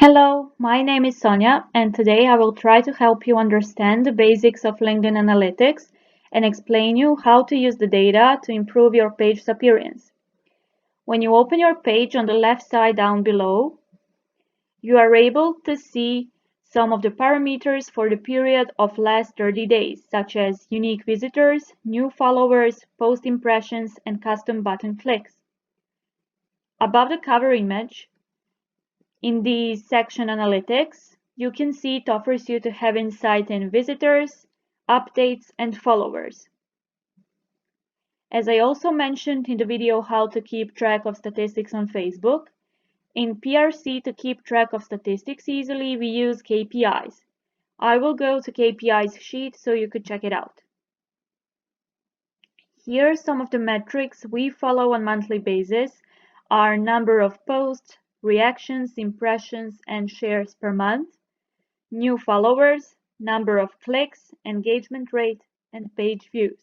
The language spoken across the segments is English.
Hello, my name is Sonja, and today I will try to help you understand the basics of LinkedIn Analytics and explain you how to use the data to improve your page's appearance. When you open your page on the left side down below, you are able to see some of the parameters for the period of last 30 days, such as unique visitors, new followers, post impressions, and custom button clicks. Above the cover image, in the section Analytics, you can see it offers you to have insight in visitors, updates, and followers. As I also mentioned in the video how to keep track of statistics on Facebook, in PRC to keep track of statistics easily, we use KPIs. I will go to KPIs sheet so you could check it out. Here are some of the metrics we follow on monthly basis are number of posts, reactions, impressions, and shares per month, new followers, number of clicks, engagement rate, and page views.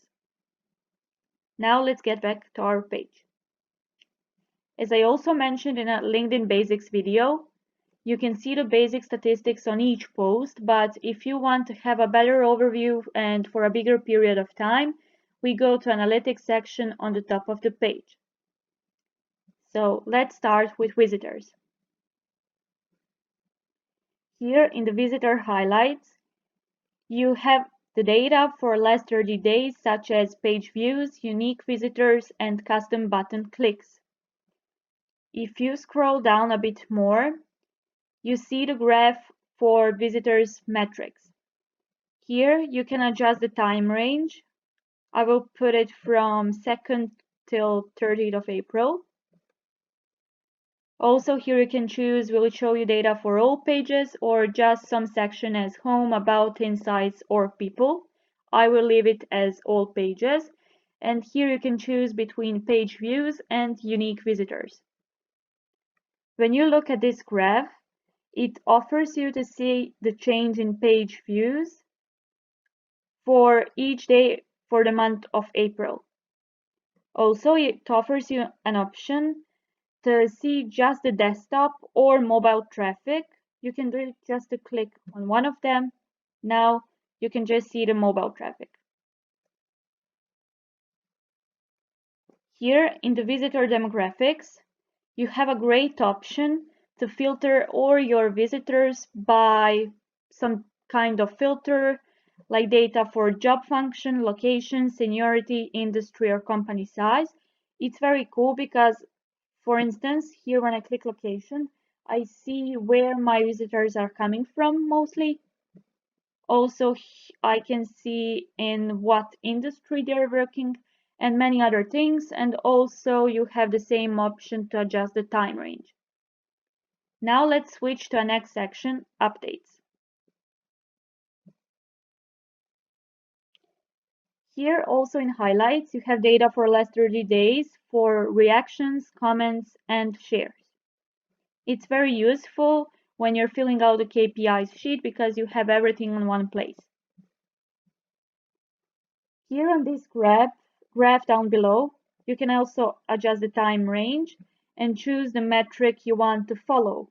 Now let's get back to our page. As I also mentioned in a LinkedIn Basics video, you can see the basic statistics on each post, but if you want to have a better overview and for a bigger period of time, we go to Analytics section on the top of the page. So let's start with visitors. Here in the visitor highlights, you have the data for last 30 days, such as page views, unique visitors, and custom button clicks. If you scroll down a bit more, you see the graph for visitors metrics. Here you can adjust the time range. I will put it from 2nd till 30th of April. Also here you can choose will it show you data for all pages or just some section as home, about, insights, or people. I will leave it as all pages. And here you can choose between page views and unique visitors. When you look at this graph, it offers you to see the change in page views for each day for the month of April. Also, it offers you an option to see just the desktop or mobile traffic. You can do it just to click on one of them. Now you can just see the mobile traffic. Here in the visitor demographics, you have a great option to filter all your visitors by some kind of filter, like data for job function, location, seniority, industry, or company size. It's very cool because, for instance, here when I click location, I see where my visitors are coming from mostly. Also, I can see in what industry they're working and many other things. And also you have the same option to adjust the time range. Now let's switch to our next section, updates. Here also in highlights, you have data for last 30 days for reactions, comments, and shares. It's very useful when you're filling out the KPIs sheet because you have everything in one place. Here on this graph down below, you can also adjust the time range and choose the metric you want to follow.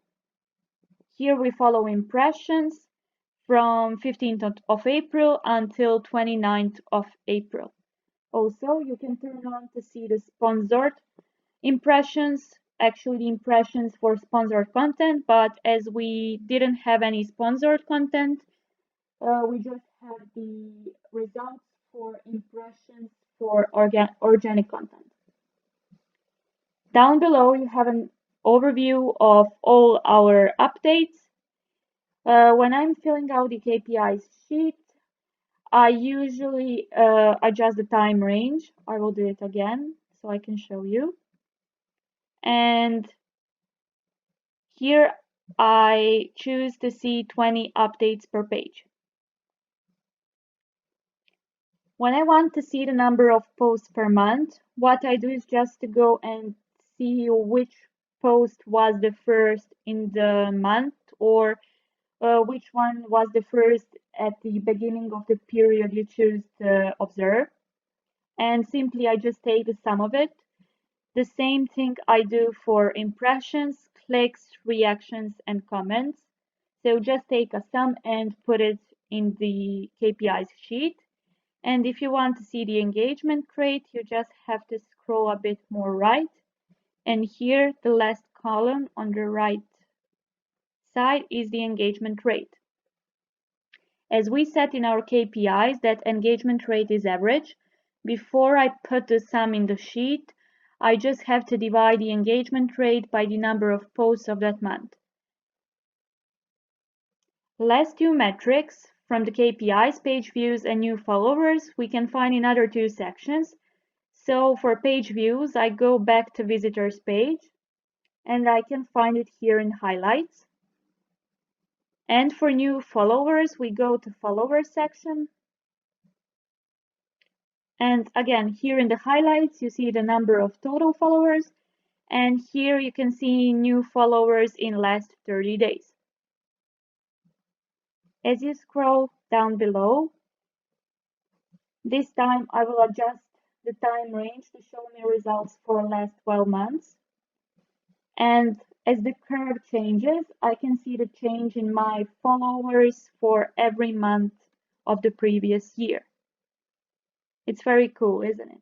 Here we follow impressions from 15th of April until 29th of April. Also, you can turn on to see the sponsored impressions, actually the impressions for sponsored content, but as we didn't have any sponsored content, we just have the results for impressions for organic content. Down below, you have an overview of all our updates. When I'm filling out the KPIs sheet, I usually adjust the time range. I will do it again so I can show you. And here I choose to see 20 updates per page. When I want to see the number of posts per month, what I do is just to go and see which post was the first in the month or which one was the first at the beginning of the period you choose to observe. And simply I just take the sum of it. The same thing I do for impressions, clicks, reactions, and comments. So just take a sum and put it in the KPIs sheet. And if you want to see the engagement rate, you just have to scroll a bit more right. And here, the last column on the right side is the engagement rate. As we set in our KPIs that engagement rate is average, before I put the sum in the sheet, I just have to divide the engagement rate by the number of posts of that month. Last two metrics from the KPIs, page views and new followers, we can find in other two sections. So for page views, I go back to visitors page and I can find it here in highlights. And for new followers, we go to followers section. And again, here in the highlights, you see the number of total followers. And here you can see new followers in last 30 days. As you scroll down below, this time I will adjust the time range to show me results for last 12 months. And as the curve changes, I can see the change in my followers for every month of the previous year. It's very cool, isn't it?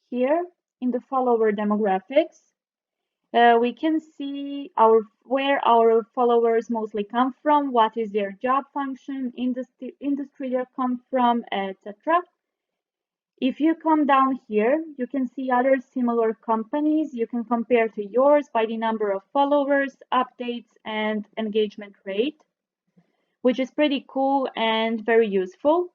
Here in the follower demographics, we can see where our followers mostly come from, what is their job function, industry they come from, etc. If you come down here, you can see other similar companies. You can compare to yours by the number of followers, updates, and engagement rate, which is pretty cool and very useful.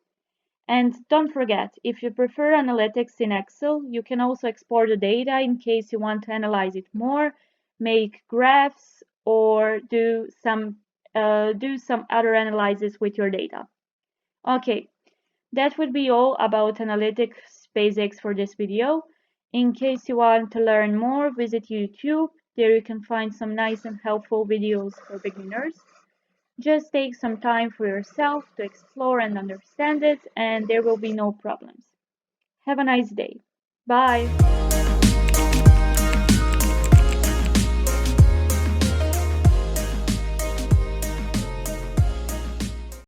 And don't forget, if you prefer analytics in Excel, you can also export the data in case you want to analyze it more, make graphs, or do some other analysis with your data. Okay, that would be all about analytics basics for this video. In case you want to learn more, visit YouTube. There you can find some nice and helpful videos for beginners. Just take some time for yourself to explore and understand it, and there will be no problems. Have a nice day. Bye.